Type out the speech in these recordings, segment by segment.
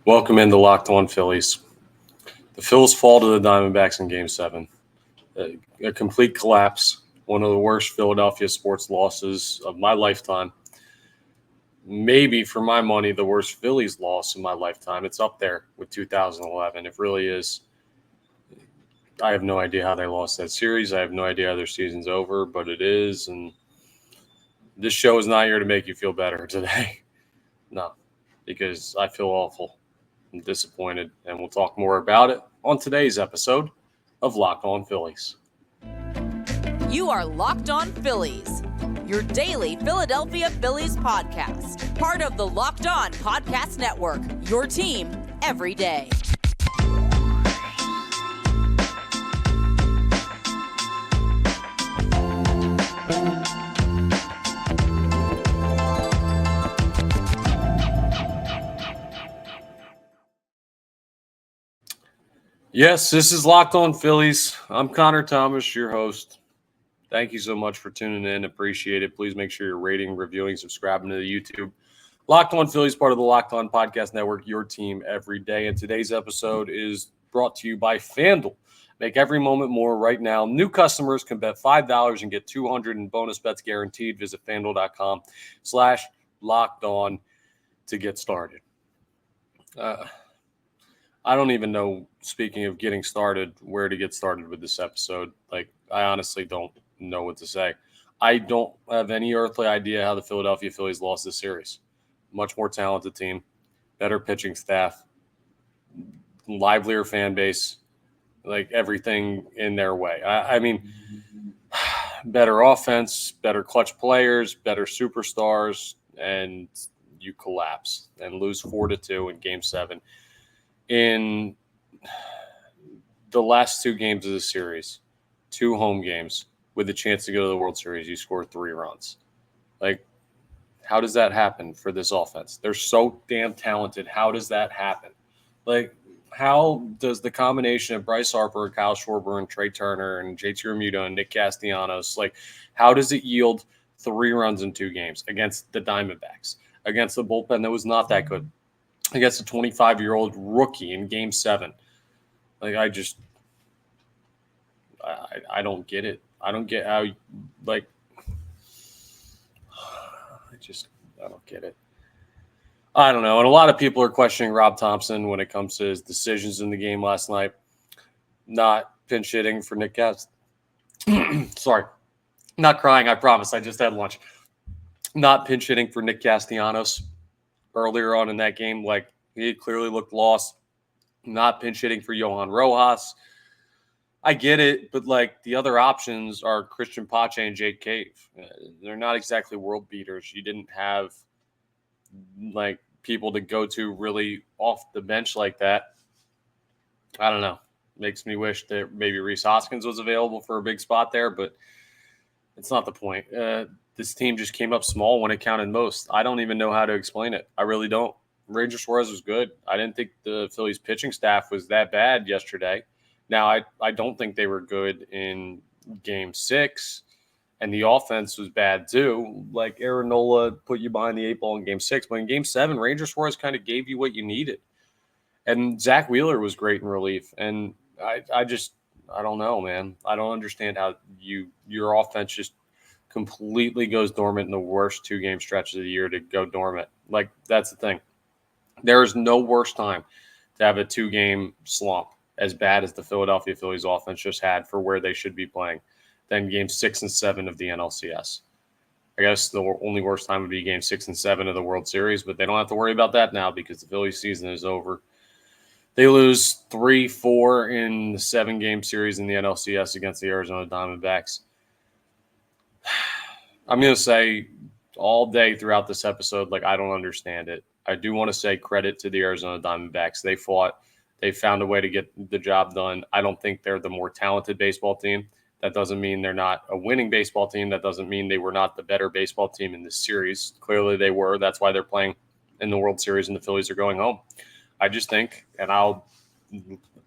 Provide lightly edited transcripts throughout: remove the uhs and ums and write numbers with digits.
Welcome into Locked On Phillies. The Phils fall to the Diamondbacks in Game 7. A complete collapse. One of the worst Philadelphia sports losses of my lifetime. Maybe, for my money, the worst Phillies loss of my lifetime. It's up there with 2011. It really is. I have no idea how they lost that series. I have no idea how their season's over, but it is. And this show is not here to make you feel better today. No, because I feel awful. I'm disappointed, and we'll talk more about it on today's episode of Locked On Phillies. You are Locked On Phillies, your daily Philadelphia Phillies podcast. Part of the Locked On Podcast Network, your team every day. Yes, this is Locked On Phillies. I'm Connor Thomas, your host. Thank you so much for tuning in. Appreciate it. Please make sure you're rating, reviewing, subscribing to the YouTube. Locked On Phillies, part of the Locked On Podcast Network, your team every day. And today's episode is brought to you by FanDuel. Make every moment more right now. New customers can bet $5 and get $200 in bonus bets guaranteed. Visit FanDuel.com/LockedOn to get started. I don't even know, speaking of getting started, where to get started with this episode. I honestly don't know what to say. I don't have any earthly idea how the Philadelphia Phillies lost this series. Much more talented team, better pitching staff, livelier fan base, everything in their way. I mean, better offense, better clutch players, better superstars, and you collapse and lose 4-2 in Game 7. In the last two games of the series, 2 home games with a chance to go to the World Series, you score 3 runs. How does that happen for this offense? They're so damn talented. How does that happen? How does the combination of Bryce Harper, Kyle Schwarber, and Trey Turner, and JT Realmuto, and Nick Castellanos, how does it yield 3 runs in 2 games against the Diamondbacks, against the bullpen that was not that good, against a 25-year-old rookie in Game 7? I don't get it. I don't get how, I don't get it. I don't know. And a lot of people are questioning Rob Thompson when it comes to his decisions in the game last night. Not pinch hitting for Nick Sorry. Not crying, I promise. I just had lunch. Not pinch hitting for Nick Castellanos earlier on in that game. He clearly looked lost. Not pinch hitting for Johan Rojas. I get it, but the other options are Christian Pache and Jake Cave. They're not exactly world beaters. You didn't have people to go to really off the bench like that. I don't know. Makes me wish that maybe Rhys Hoskins was available for a big spot there, but it's not the point. This team just came up small when it counted most. I don't even know how to explain it. I really don't. Ranger Suarez was good. I didn't think the Phillies pitching staff was that bad yesterday. Now, I don't think they were good in Game 6, and the offense was bad too. Aaron Nola put you behind the 8 ball in Game 6, but in Game 7, Ranger Suarez kind of gave you what you needed. And Zach Wheeler was great in relief. And I don't know, man. I don't understand how your offense just completely goes dormant in the worst 2-game stretches of the year to go dormant. That's the thing. There is no worse time to have a 2-game slump as bad as the Philadelphia Phillies offense just had for where they should be playing than Game 6 and 7 of the NLCS. I guess the only worst time would be Game 6 and 7 of the World Series, but they don't have to worry about that now because the Phillies season is over. They lose 3-4 in the 7-game series in the NLCS against the Arizona Diamondbacks. I'm going to say all day throughout this episode, I don't understand it. I do want to say credit to the Arizona Diamondbacks. They fought. They found a way to get the job done. I don't think they're the more talented baseball team. That doesn't mean they're not a winning baseball team. That doesn't mean they were not the better baseball team in this series. Clearly they were. That's why they're playing in the World Series and the Phillies are going home. I just think, and I'll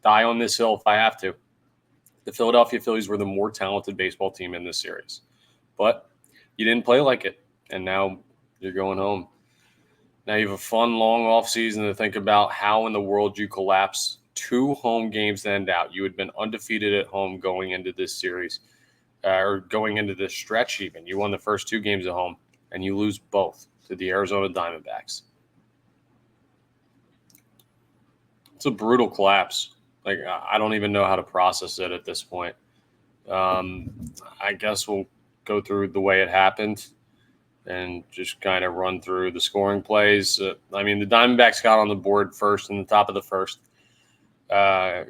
die on this hill if I have to, the Philadelphia Phillies were the more talented baseball team in this series. But you didn't play like it, and now you're going home. Now you have a fun, long offseason to think about how in the world you collapse 2 home games to end out. You had been undefeated at home going into this series, or going into this stretch even. You won the first 2 games at home, and you lose both to the Arizona Diamondbacks. It's a brutal collapse. Like, I don't even know how to process it at this point. I guess we'll go through the way it happened and just kind of run through the scoring plays. The Diamondbacks got on the board first in the top of the first.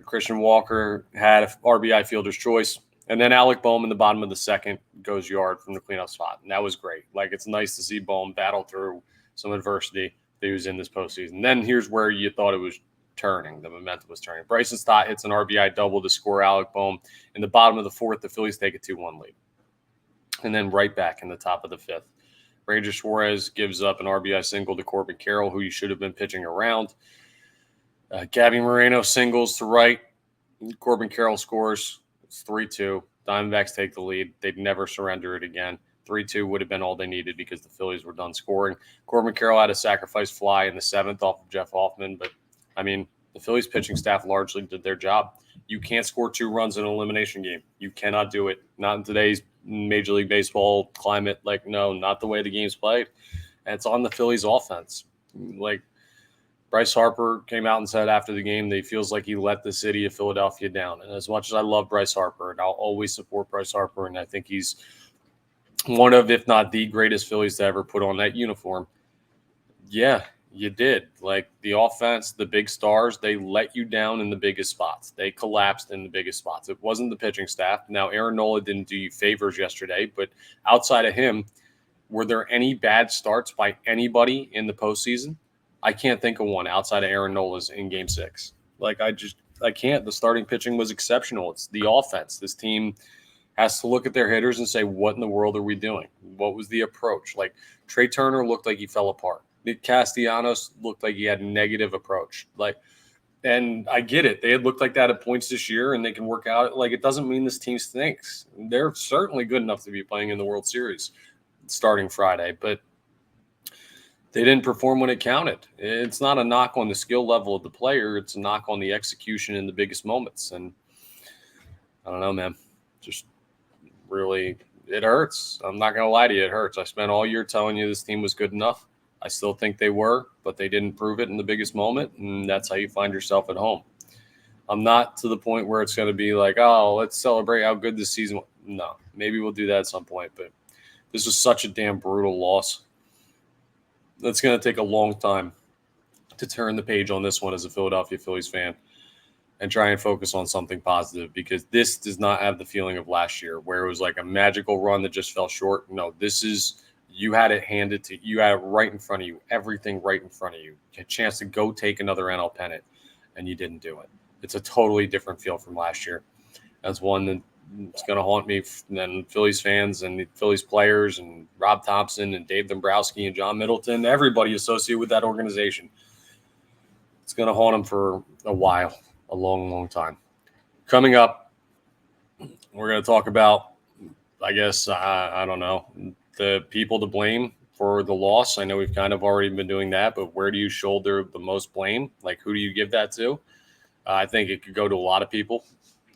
Christian Walker had an RBI fielder's choice. And then Alec Boehm in the bottom of the second goes yard from the cleanup spot. And that was great. Like, it's nice to see Boehm battle through some adversity that he was in this postseason. Then here's where you thought it was turning. The momentum was turning. Bryson Stott hits an RBI double to score Alec Boehm. In the bottom of the fourth, the Phillies take a 2-1 lead. And then right back in the top of the fifth, Ranger Suarez gives up an RBI single to Corbin Carroll, who you should have been pitching around. Gabby Moreno singles to right. Corbin Carroll scores. It's 3-2. Diamondbacks take the lead. They'd never surrender it again. 3-2 would have been all they needed because the Phillies were done scoring. Corbin Carroll had a sacrifice fly in the seventh off of Jeff Hoffman, but, the Phillies pitching staff largely did their job. You can't score 2 runs in an elimination game. You cannot do it. Not in today's Major League Baseball climate. Like, no, not the way the game's played. And it's on the Phillies offense. Like, Bryce Harper came out and said after the game that he feels like he let the city of Philadelphia down. And as much as I love Bryce Harper, and I'll always support Bryce Harper, and I think he's one of, if not the greatest Phillies to ever put on that uniform. Yeah, you did. Like, the offense, the big stars, they let you down in the biggest spots. They collapsed in the biggest spots. It wasn't the pitching staff. Now, Aaron Nola didn't do you favors yesterday, but outside of him, were there any bad starts by anybody in the postseason? I can't think of one outside of Aaron Nola's in Game 6. Like, I can't. The starting pitching was exceptional. It's the offense. This team has to look at their hitters and say, what in the world are we doing? What was the approach? Like, Trey Turner looked like he fell apart. Nick Castellanos looked like he had a negative approach. And I get it. They had looked like that at points this year, and they can work out. Like, it doesn't mean this team stinks. They're certainly good enough to be playing in the World Series starting Friday, but they didn't perform when it counted. It's not a knock on the skill level of the player. It's a knock on the execution in the biggest moments. And I don't know, man. Just really, it hurts. I'm not going to lie to you. It hurts. I spent all year telling you this team was good enough. I still think they were, but they didn't prove it in the biggest moment, and that's how you find yourself at home. I'm not to the point where it's going to be like, oh, let's celebrate how good this season was. No, maybe we'll do that at some point, but this was such a damn brutal loss. It's going to take a long time to turn the page on this one as a Philadelphia Phillies fan and try and focus on something positive, because this does not have the feeling of last year where it was like a magical run that just fell short. No, this is – you had it handed to you. You had it right in front of you, everything right in front of you. You had a chance to go take another NL pennant, and you didn't do it. It's a totally different feel from last year. That's one that's going to haunt me than Phillies fans and Phillies players and Rob Thompson and Dave Dombrowski and John Middleton, everybody associated with that organization. It's going to haunt them for a while, a long, long time. Coming up, we're going to talk about, I guess, I don't know, the people to blame for the loss. I know we've kind of already been doing that, but where do you shoulder the most blame? Like, who do you give that to? I think it could go to a lot of people.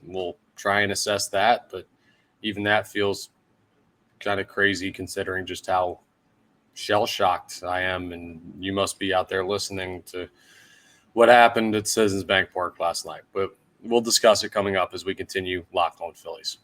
We'll try and assess that, but even that feels kind of crazy considering just how shell-shocked I am, and you must be out there listening to what happened at Citizens Bank Park last night. But we'll discuss it coming up as we continue Locked On Phillies.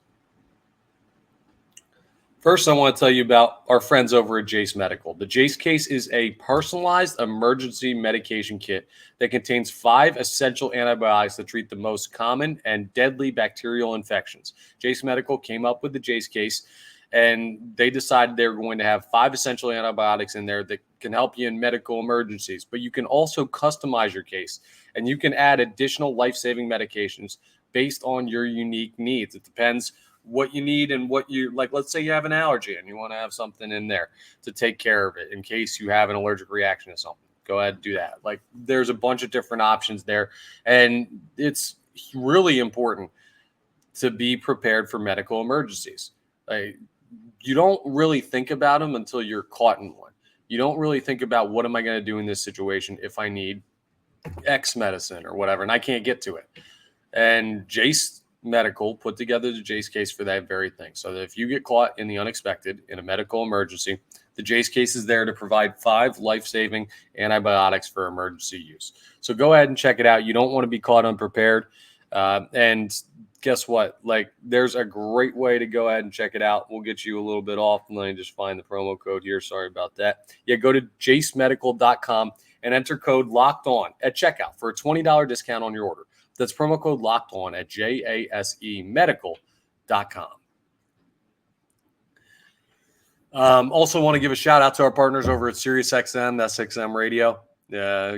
First, I want to tell you about our friends over at Jase Medical. The Jase case is a personalized emergency medication kit that contains 5 essential antibiotics that treat the most common and deadly bacterial infections. Jase Medical came up with the Jase case, and they decided they were going to have 5 essential antibiotics in there that can help you in medical emergencies. But you can also customize your case, and you can add additional life-saving medications based on your unique needs. It depends what you need and what you like. Let's say you have an allergy and you want to have something in there to take care of it in case you have an allergic reaction to something. Go ahead and do that. Like, there's a bunch of different options there, and it's really important to be prepared for medical emergencies. You don't really think about them until you're caught in one. you don't really think about what am I going to do in this situation if I need X medicine or whatever, and I can't get to it. And Jase Medical put together the Jase case for that very thing. So that if you get caught in the unexpected in a medical emergency, the Jase case is there to provide 5 life-saving antibiotics for emergency use. So go ahead and check it out. You don't want to be caught unprepared. And guess what? Like, there's a great way to go ahead and check it out. We'll get you a little bit off. Let me just find the promo code here. Sorry about that. Yeah, go to jasemedical.com and enter code LOCKEDON at checkout for a $20 discount on your order. That's promo code LOCKEDON at jasemedical.com. Also want to give a shout out to our partners over at SiriusXM, SXM Radio,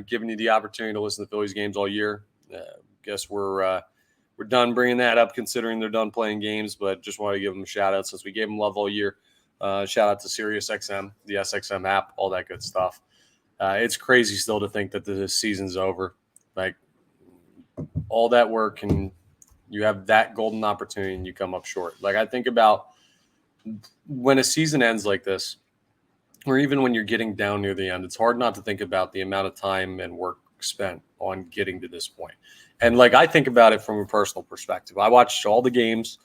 giving you the opportunity to listen to Phillies games all year. Guess we're done bringing that up, considering they're done playing games, but just want to give them a shout out since we gave them love all year. Shout out to SiriusXM, the SXM app, all that good stuff. It's crazy still to think that the season's over. Like, all that work and you have that golden opportunity and you come up short. Like, I think about when a season ends like this, or even when you're getting down near the end, it's hard not to think about the amount of time and work spent on getting to this point. And like, I think about it from a personal perspective. I watch all the games.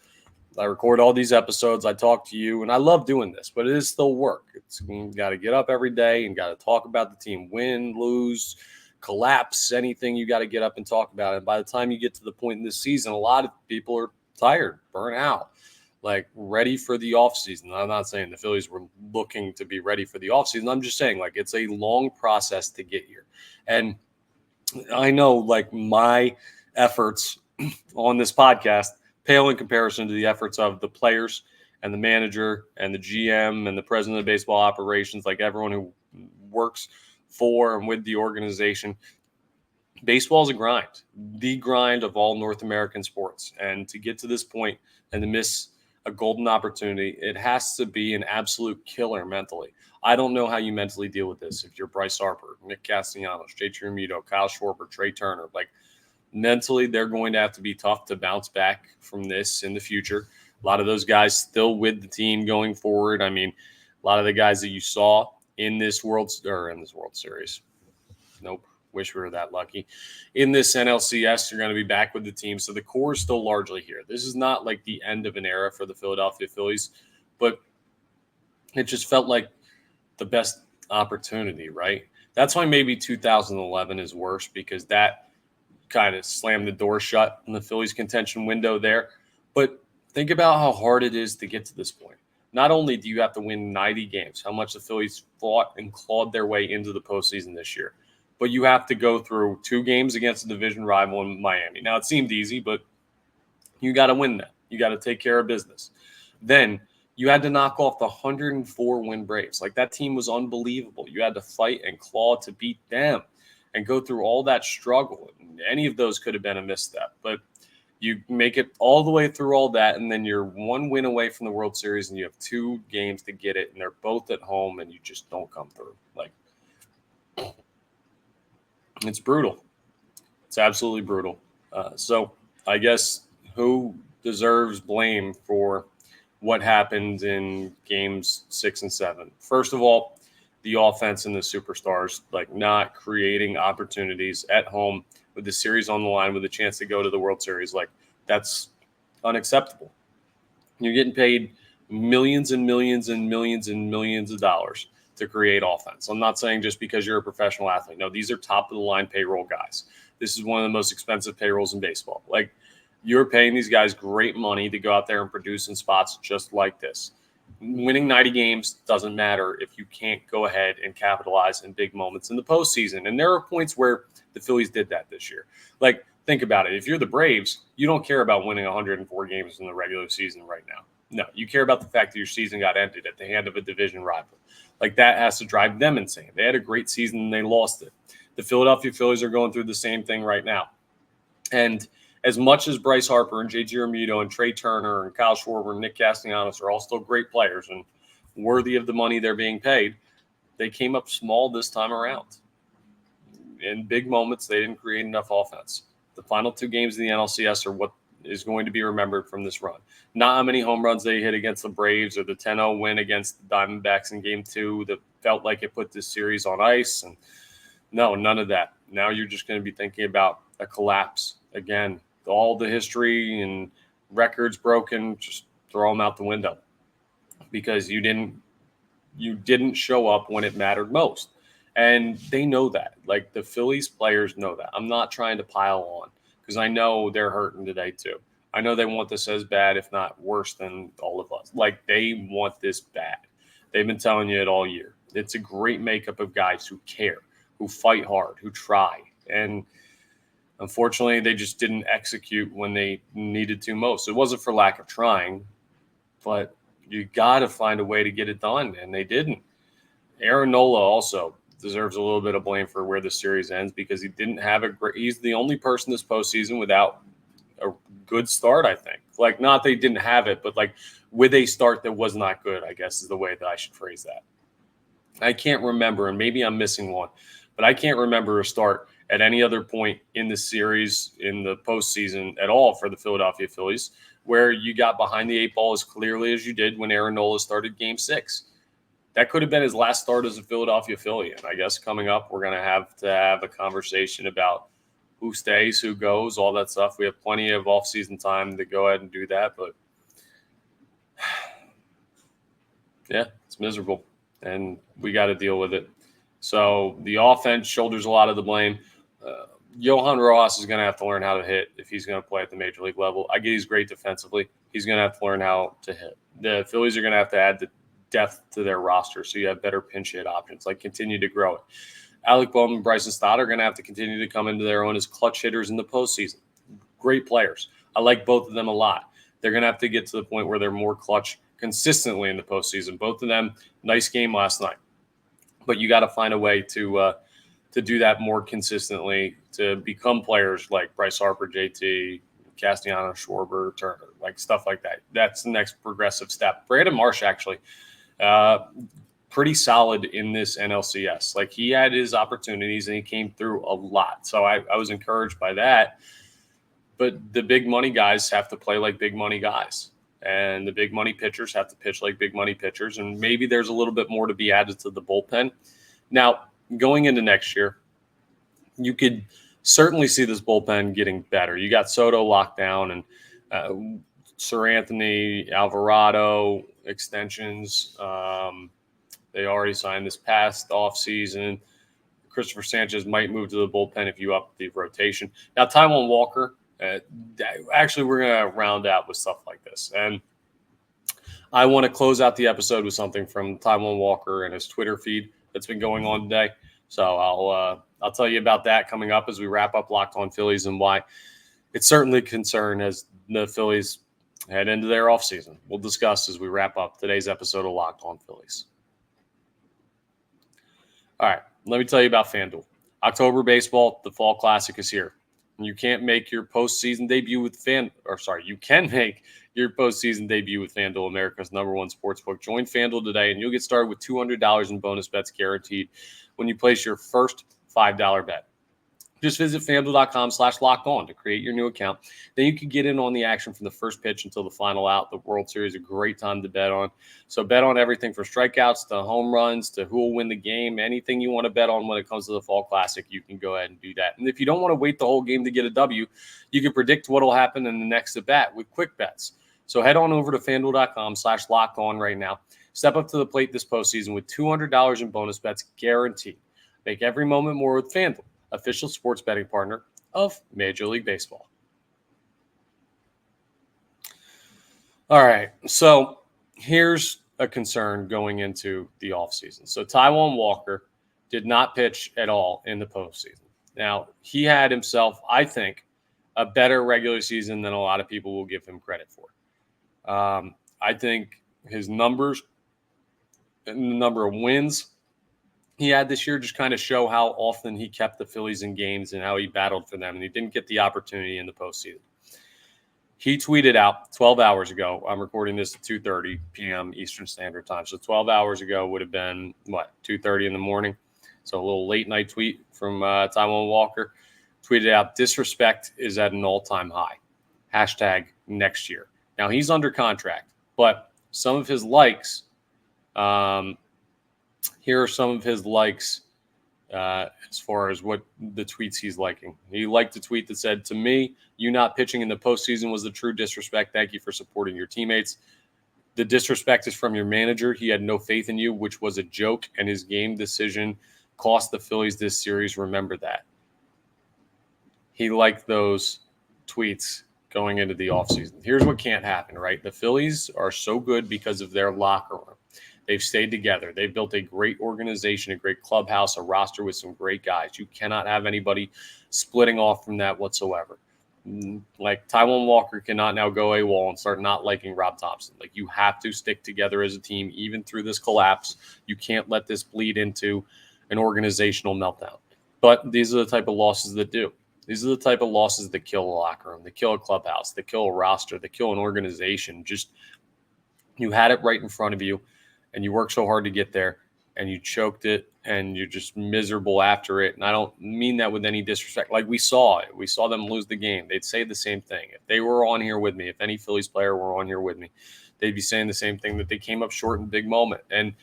I record all these episodes. I talk to you, and I love doing this, but it is still work. You got to get up every day and got to talk about the team, win, lose, collapse, anything. You got to get up and talk about it. And by the time you get to the point in this season, a lot of people are tired, burnt out, like ready for the offseason. I'm not saying the Phillies were looking to be ready for the offseason. I'm just saying, like, it's a long process to get here. And I know, like, my efforts on this podcast pale in comparison to the efforts of the players and the manager and the GM and the president of baseball operations, like everyone who works for and with the organization. Baseball is a grind, the grind of all North American sports. And to get to this point and to miss a golden opportunity, it has to be an absolute killer mentally. I don't know how you mentally deal with this. If you're Bryce Harper, Nick Castellanos, JT Realmuto, Kyle Schwarber, Trey Turner, like, mentally, they're going to have to be tough to bounce back from this in the future. A lot of those guys still with the team going forward. I mean, a lot of the guys that you saw in this World Series. Nope. Wish we were that lucky. In this NLCS, you're going to be back with the team. So the core is still largely here. This is not like the end of an era for the Philadelphia Phillies, but it just felt like the best opportunity, right? That's why maybe 2011 is worse, because that kind of slammed the door shut in the Phillies contention window there. But think about how hard it is to get to this point. Not only do you have to win 90 games, how much the Phillies fought and clawed their way into the postseason this year, but you have to go through 2 games against a division rival in Miami. Now, it seemed easy, but you got to win that. You got to take care of business. Then you had to knock off the 104-win Braves. Like, that team was unbelievable. You had to fight and claw to beat them and go through all that struggle. Any of those could have been a misstep, but you make it all the way through all that, and then you're 1 win away from the World Series, and you have 2 games to get it, and they're both at home, and you just don't come through. Like, it's brutal. It's absolutely brutal. So I guess who deserves blame for what happened in games 6 and 7? First of all, the offense and the superstars, like, not creating opportunities at home with the series on the line with a chance to go to the World Series. Like, that's unacceptable. You're getting paid millions and millions and millions and millions of dollars to create offense. I'm not saying just because you're a professional athlete. No, these are top of the line payroll guys. This is one of the most expensive payrolls in baseball. Like, you're paying these guys great money to go out there and produce in spots just like this. Winning 90 games doesn't matter if you can't go ahead and capitalize in big moments in the postseason. And there are points where the Phillies did that this year. Like, think about it. If you're the Braves, you don't care about winning 104 games in the regular season right now. No, you care about the fact that your season got ended at the hand of a division rival. Like, that has to drive them insane. They had a great season and they lost it. The Philadelphia Phillies are going through the same thing right now. And as much as Bryce Harper and JT Realmuto and Trey Turner and Kyle Schwarber and Nick Castellanos are all still great players and worthy of the money they're being paid, they came up small this time around. In big moments, they didn't create enough offense. The final 2 games of the NLCS are what is going to be remembered from this run. Not how many home runs they hit against the Braves or the 10-0 win against the Diamondbacks in Game 2 that felt like it put this series on ice. And no, none of that. Now you're just going to be thinking about a collapse. Again, all the history and records broken, just throw them out the window because you didn't show up when it mattered most. And they know that. Like, the Phillies players know that. I'm not trying to pile on because I know they're hurting today too. I know they want this as bad, if not worse than all of us. Like, they want this bad. They've been telling you it all year. It's a great makeup of guys who care, who fight hard, who try. And unfortunately, they just didn't execute when they needed to most. It wasn't for lack of trying, but you got to find a way to get it done, and they didn't. Aaron Nola also deserves a little bit of blame for where the series ends because he didn't have he's the only person this postseason without a good start, I think. Like, not that he didn't have it, but like with a start that was not good, I guess is the way that I should phrase that. I can't remember, and maybe I'm missing one, but I can't remember a start at any other point in the series, in the postseason at all for the Philadelphia Phillies, where you got behind the 8 ball as clearly as you did when Aaron Nola started Game 6. That could have been his last start as a Philadelphia Philly. And I guess coming up, we're going to have a conversation about who stays, who goes, all that stuff. We have plenty of off-season time to go ahead and do that. But, yeah, it's miserable, and we got to deal with it. So the offense shoulders a lot of the blame. Johan Rojas is going to have to learn how to hit if he's going to play at the major league level. I get he's great defensively. He's going to have to learn how to hit. The Phillies are going to have to add the depth to their roster so you have better pinch hit options, like continue to grow it. Alec Bohm and Bryson Stott are going to have to continue to come into their own as clutch hitters in the postseason. Great players. I like both of them a lot. They're going to have to get to the point where they're more clutch consistently in the postseason. Both of them, nice game last night. But you got to find a way to do that more consistently, to become players like Bryce Harper, JT, Castellanos, Schwarber, Turner, like stuff like that. That's the next progressive step. Brandon Marsh, actually, pretty solid in this NLCS. Like, he had his opportunities and he came through a lot. So I was encouraged by that. But the big money guys have to play like big money guys. And the big money pitchers have to pitch like big money pitchers. And maybe there's a little bit more to be added to the bullpen. Now, going into next year, you could certainly see this bullpen getting better. You got Soto locked down, and Sir Anthony, Alvarado, extensions. They already signed this past offseason. Christopher Sanchez might move to the bullpen if you up the rotation. Now, Taiwan Walker, actually, we're going to round out with stuff like this. And I want to close out the episode with something from Taiwan Walker and his Twitter feed that's been going on today. So I'll tell you about that coming up as we wrap up Locked On Phillies and why it's certainly a concern as the Phillies head into their offseason. We'll discuss as we wrap up today's episode of Locked On Phillies. All right, let me tell you about FanDuel. October baseball, the Fall Classic is here. And you can't make your postseason debut with you can make your postseason debut with FanDuel, America's #1 sportsbook. Join FanDuel today, and you'll get started with $200 in bonus bets guaranteed when you place your first $5 bet. Just visit FanDuel.com/lockedon to create your new account. Then you can get in on the action from the first pitch until the final out. The World Series is a great time to bet on. So bet on everything from strikeouts to home runs to who will win the game. Anything you want to bet on when it comes to the Fall Classic, you can go ahead and do that. And if you don't want to wait the whole game to get a W, you can predict what will happen in the next at-bat with quick bets. So head on over to FanDuel.com/lockedon right now. Step up to the plate this postseason with $200 in bonus bets guaranteed. Make every moment more with FanDuel, official sports betting partner of Major League Baseball. All right, so here's a concern going into the offseason. So Taiwan Walker did not pitch at all in the postseason. Now, he had himself, I think, a better regular season than a lot of people will give him credit for. I think his numbers and the number of wins he had this year just kind of show how often he kept the Phillies in games and how he battled for them, and he didn't get the opportunity in the postseason. He tweeted out 12 hours ago. I'm recording this at 2:30 p.m. Eastern Standard Time. So 12 hours ago would have been, 2:30 in the morning. So a little late-night tweet from Taiwan Walker. Tweeted out, disrespect is at an all-time high. #next year. Now, he's under contract, but some of his likes, here are some of his likes as far as what the tweets he's liking. He liked the tweet that said, "To me, you not pitching in the postseason was the true disrespect. Thank you for supporting your teammates. The disrespect is from your manager. He had no faith in you, which was a joke, and his game decision cost the Phillies this series. Remember that." He liked those tweets going into the offseason. Here's what can't happen, right? The Phillies are so good because of their locker room. They've stayed together. They've built a great organization, a great clubhouse, a roster with some great guys. You cannot have anybody splitting off from that whatsoever. Like Taiwan Walker cannot now go AWOL and start not liking Rob Thompson. Like, you have to stick together as a team, even through this collapse. You can't let this bleed into an organizational meltdown. But these are the type of losses that do. These are the type of losses that kill a locker room, that kill a clubhouse, that kill a roster, that kill an organization. Just, you had it right in front of you, and you worked so hard to get there, and you choked it, and you're just miserable after it. And I don't mean that with any disrespect. Like, we saw it. We saw them lose the game. They'd say the same thing. If they were on here with me, if any Phillies player were on here with me, they'd be saying the same thing, that they came up short in big moment. And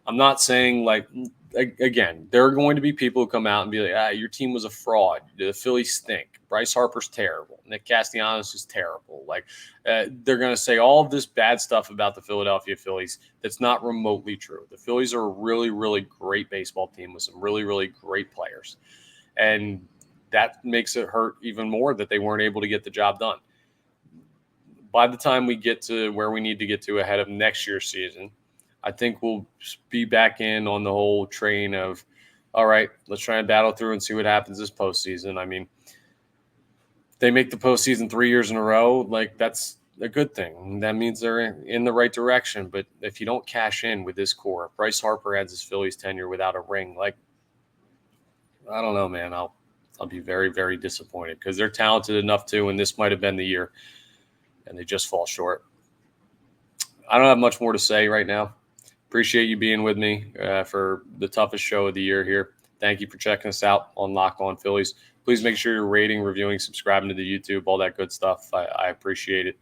I'm not saying, like, again, there are going to be people who come out and be like, your team was a fraud. The Phillies stink. Bryce Harper's terrible. Nick Castellanos is terrible. Like, they're going to say all of this bad stuff about the Philadelphia Phillies that's not remotely true. The Phillies are a really, really great baseball team with some really, really great players. And that makes it hurt even more that they weren't able to get the job done. By the time we get to where we need to get to ahead of next year's season, I think we'll be back in on the whole train of, all right, let's try and battle through and see what happens this postseason. I mean, if they make the postseason 3 years in a row, like, that's a good thing. That means they're in the right direction. But if you don't cash in with this core, Bryce Harper adds his Phillies tenure without a ring, like, I don't know, man. I'll be very, very disappointed, because they're talented enough to, and this might have been the year, and they just fall short. I don't have much more to say right now. Appreciate you being with me for the toughest show of the year here. Thank you for checking us out on Locked On Phillies. Please make sure you're rating, reviewing, subscribing to the YouTube, all that good stuff. I appreciate it.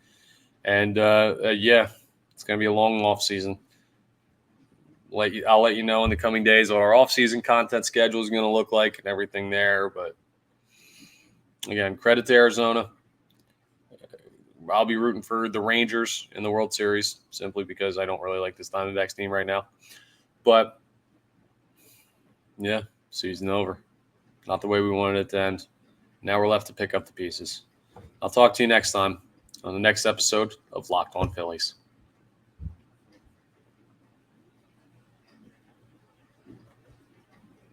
And, yeah, it's going to be a long off season. I'll let you know in the coming days what our off-season content schedule is going to look like and everything there. But, again, credit to Arizona. I'll be rooting for the Rangers in the World Series simply because I don't really like this Diamondbacks team right now. But, yeah, season over. Not the way we wanted it to end. Now we're left to pick up the pieces. I'll talk to you next time on the next episode of Locked On Phillies.